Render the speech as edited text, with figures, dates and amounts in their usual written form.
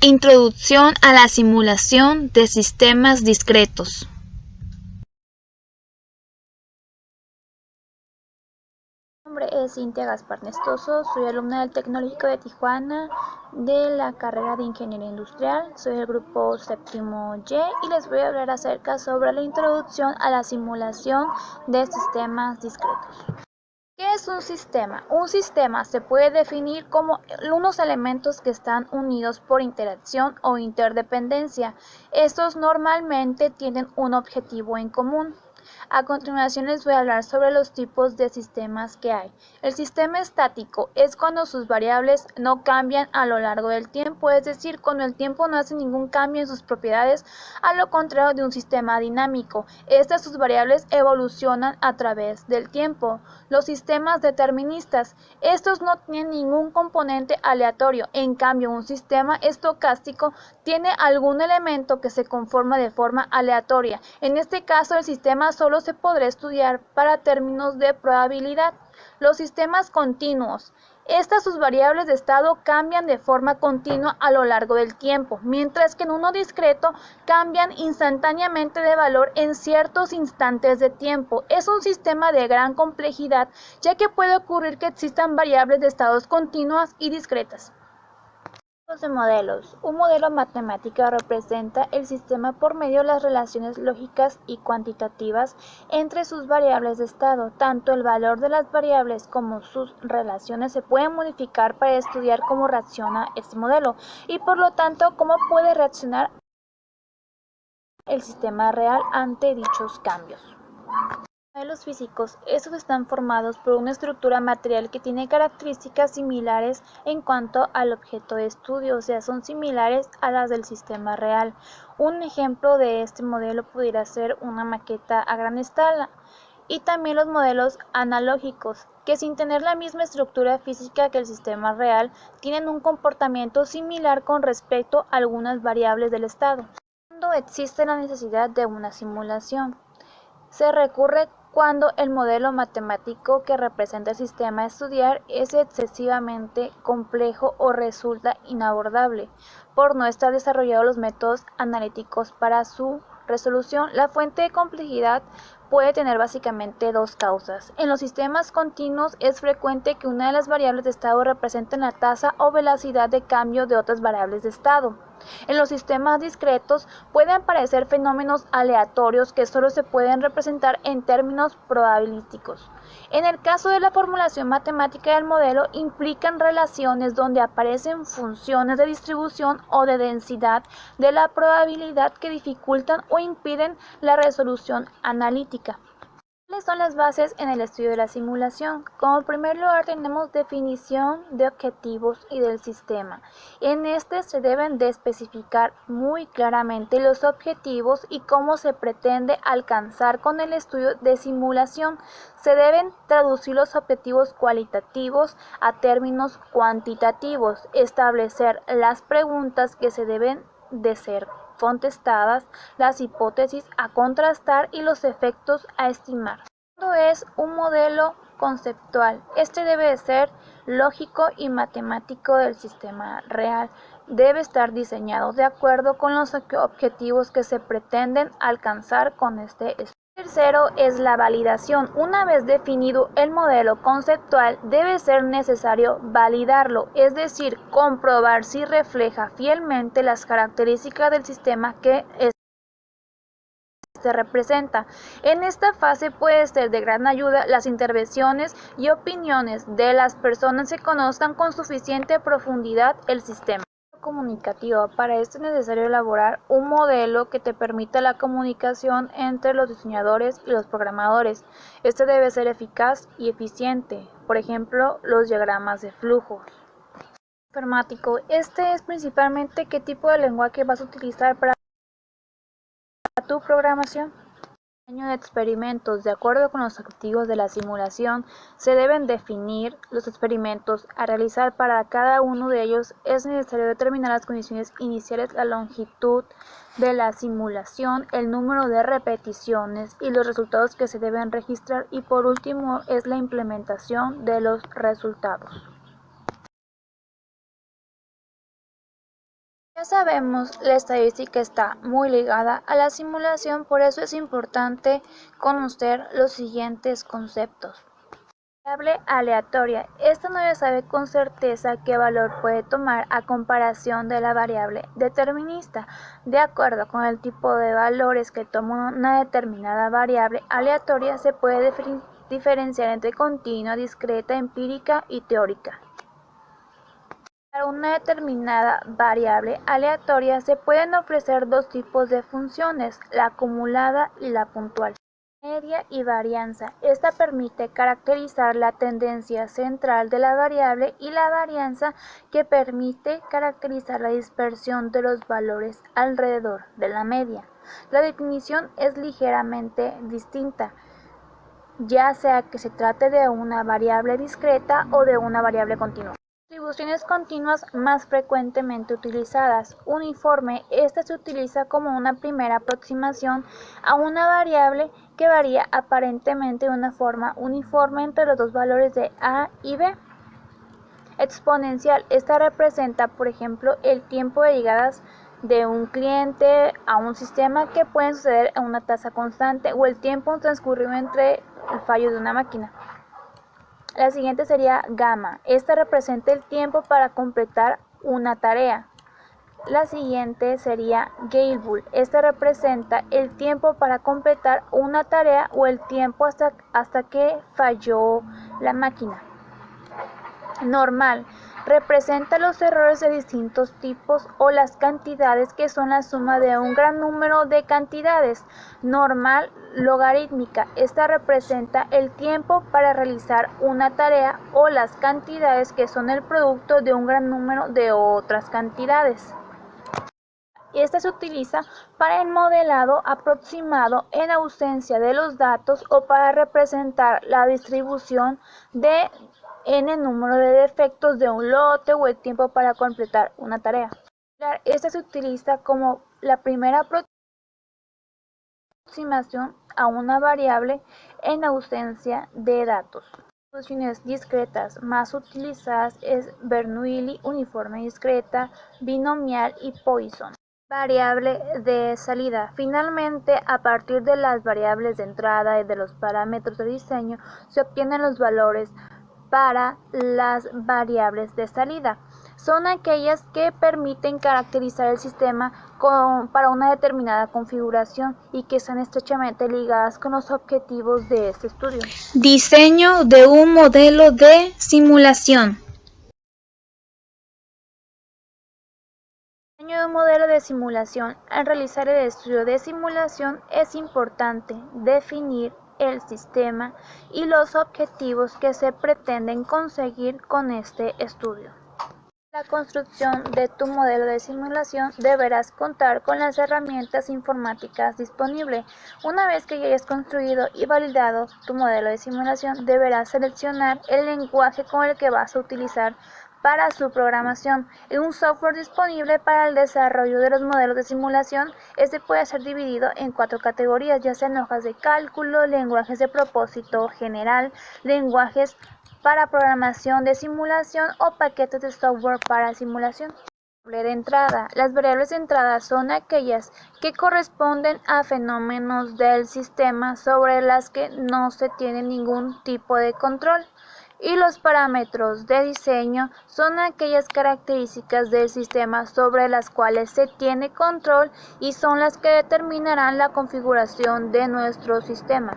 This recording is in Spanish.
Introducción a la simulación de sistemas discretos. Mi nombre es Cintia Gaspar Nestoso, soy alumna del Tecnológico de Tijuana de la carrera de Ingeniería Industrial, soy del grupo séptimo Y y les voy a hablar acerca sobre la introducción a la simulación de sistemas discretos. ¿Qué es un sistema? Un sistema se puede definir como unos elementos que están unidos por interacción o interdependencia. Estos normalmente tienen un objetivo en común. A continuación les voy a hablar sobre los tipos de sistemas que hay. El sistema estático es cuando sus variables no cambian a lo largo del tiempo, es decir, cuando el tiempo no hace ningún cambio en sus propiedades, a lo contrario de un sistema dinámico. Sus variables evolucionan a través del tiempo. Los sistemas deterministas, estos no tienen ningún componente aleatorio. En cambio, un sistema estocástico tiene algún elemento que se conforma de forma aleatoria. En este caso, el sistema solo se podrá estudiar para términos de probabilidad. Los sistemas continuos. Sus variables de estado cambian de forma continua a lo largo del tiempo, mientras que en uno discreto cambian instantáneamente de valor en ciertos instantes de tiempo. Es un sistema de gran complejidad, ya que puede ocurrir que existan variables de estados continuas y discretas. De modelos. Un modelo matemático representa el sistema por medio de las relaciones lógicas y cuantitativas entre sus variables de estado. Tanto el valor de las variables como sus relaciones se pueden modificar para estudiar cómo reacciona este modelo y por lo tanto cómo puede reaccionar el sistema real ante dichos cambios. Modelos físicos. Estos están formados por una estructura material que tiene características similares en cuanto al objeto de estudio, o sea, son similares a las del sistema real. Un ejemplo de este modelo pudiera ser una maqueta a gran escala. Y también los modelos analógicos, que sin tener la misma estructura física que el sistema real, tienen un comportamiento similar con respecto a algunas variables del estado. Cuando existe la necesidad de una simulación, se recurre cuando el modelo matemático que representa el sistema a estudiar es excesivamente complejo o resulta inabordable por no estar desarrollados los métodos analíticos para su resolución. La fuente de complejidad puede tener básicamente dos causas. En los sistemas continuos es frecuente que una de las variables de estado represente la tasa o velocidad de cambio de otras variables de estado. En los sistemas discretos pueden aparecer fenómenos aleatorios que solo se pueden representar en términos probabilísticos. En el caso de la formulación matemática del modelo, implican relaciones donde aparecen funciones de distribución o de densidad de la probabilidad que dificultan o impiden la resolución analítica. ¿Cuáles son las bases en el estudio de la simulación? Como primer lugar tenemos definición de objetivos y del sistema. En este se deben de especificar muy claramente los objetivos y cómo se pretende alcanzar con el estudio de simulación. Se deben traducir los objetivos cualitativos a términos cuantitativos, establecer las preguntas que se deben de ser contestadas, las hipótesis a contrastar y los efectos a estimar. Segundo es un modelo conceptual. Este debe de ser lógico y matemático del sistema real. Debe estar diseñado de acuerdo con los objetivos que se pretenden alcanzar con este estudio. Tercero es la validación. Una vez definido el modelo conceptual, debe ser necesario validarlo, es decir, comprobar si refleja fielmente las características del sistema que se representa. En esta fase puede ser de gran ayuda las intervenciones y opiniones de las personas que conozcan con suficiente profundidad el sistema. Comunicativo. Para esto es necesario elaborar un modelo que te permita la comunicación entre los diseñadores y los programadores. Este debe ser eficaz y eficiente, por ejemplo, los diagramas de flujos. Informático. Este es principalmente qué tipo de lenguaje vas a utilizar para tu programación. Diseño de experimentos. De acuerdo con los objetivos de la simulación, se deben definir los experimentos a realizar. Para cada uno de ellos es necesario determinar las condiciones iniciales, la longitud de la simulación, el número de repeticiones y los resultados que se deben registrar, y por último es la implementación de los resultados. sabemos, la estadística está muy ligada a la simulación, por eso es importante conocer los siguientes conceptos. Variable aleatoria. Esta no se sabe con certeza qué valor puede tomar a comparación de la variable determinista. De acuerdo con el tipo de valores que toma una determinada variable aleatoria, se puede diferenciar entre continua, discreta, empírica y teórica. Para una determinada variable aleatoria se pueden ofrecer dos tipos de funciones, la acumulada y la puntual. Media y varianza. Esta permite caracterizar la tendencia central de la variable y la varianza que permite caracterizar la dispersión de los valores alrededor de la media. La definición es ligeramente distinta, ya sea que se trate de una variable discreta o de una variable continua. Distribuciones continuas más frecuentemente utilizadas. Uniforme. Esta se utiliza como una primera aproximación a una variable que varía aparentemente de una forma uniforme entre los dos valores de A y B. Exponencial. Esta representa, por ejemplo, el tiempo de llegadas de un cliente a un sistema que pueden suceder a una tasa constante o el tiempo transcurrido entre el fallo de una máquina. La siguiente sería gamma. Esta representa el tiempo para completar una tarea. La siguiente sería Gale-Bull. Esta representa el tiempo para completar una tarea o el tiempo hasta que falló la máquina. Normal. Representa los errores de distintos tipos o las cantidades que son la suma de un gran número de cantidades. Normal logarítmica. Esta representa el tiempo para realizar una tarea o las cantidades que son el producto de un gran número de otras cantidades. Esta se utiliza para el modelado aproximado en ausencia de los datos o para representar la distribución de n número de defectos de un lote o el tiempo para completar una tarea. Esta se utiliza como la primera aproximación a una variable en ausencia de datos. Las distribuciones discretas más utilizadas es Bernoulli, uniforme discreta, binomial y Poisson. Variable de salida. Finalmente, a partir de las variables de entrada y de los parámetros de diseño, se obtienen los valores para las variables de salida. Son aquellas que permiten caracterizar el sistema para una determinada configuración y que están estrechamente ligadas con los objetivos de este estudio. Diseño de un modelo de simulación. El diseño de un modelo de simulación. Al realizar el estudio de simulación es importante definir el sistema y los objetivos que se pretenden conseguir con este estudio. La construcción de tu modelo de simulación deberás contar con las herramientas informáticas disponibles. Una vez que ya hayas construido y validado tu modelo de simulación, deberás seleccionar el lenguaje con el que vas a utilizar para su programación. En un software disponible para el desarrollo de los modelos de simulación, este puede ser dividido en 4 categorías, ya sean hojas de cálculo, lenguajes de propósito general, lenguajes para programación de simulación o paquetes de software para simulación. De entrada. Las variables de entrada son aquellas que corresponden a fenómenos del sistema sobre las que no se tiene ningún tipo de control. Y los parámetros de diseño son aquellas características del sistema sobre las cuales se tiene control y son las que determinarán la configuración de nuestro sistema.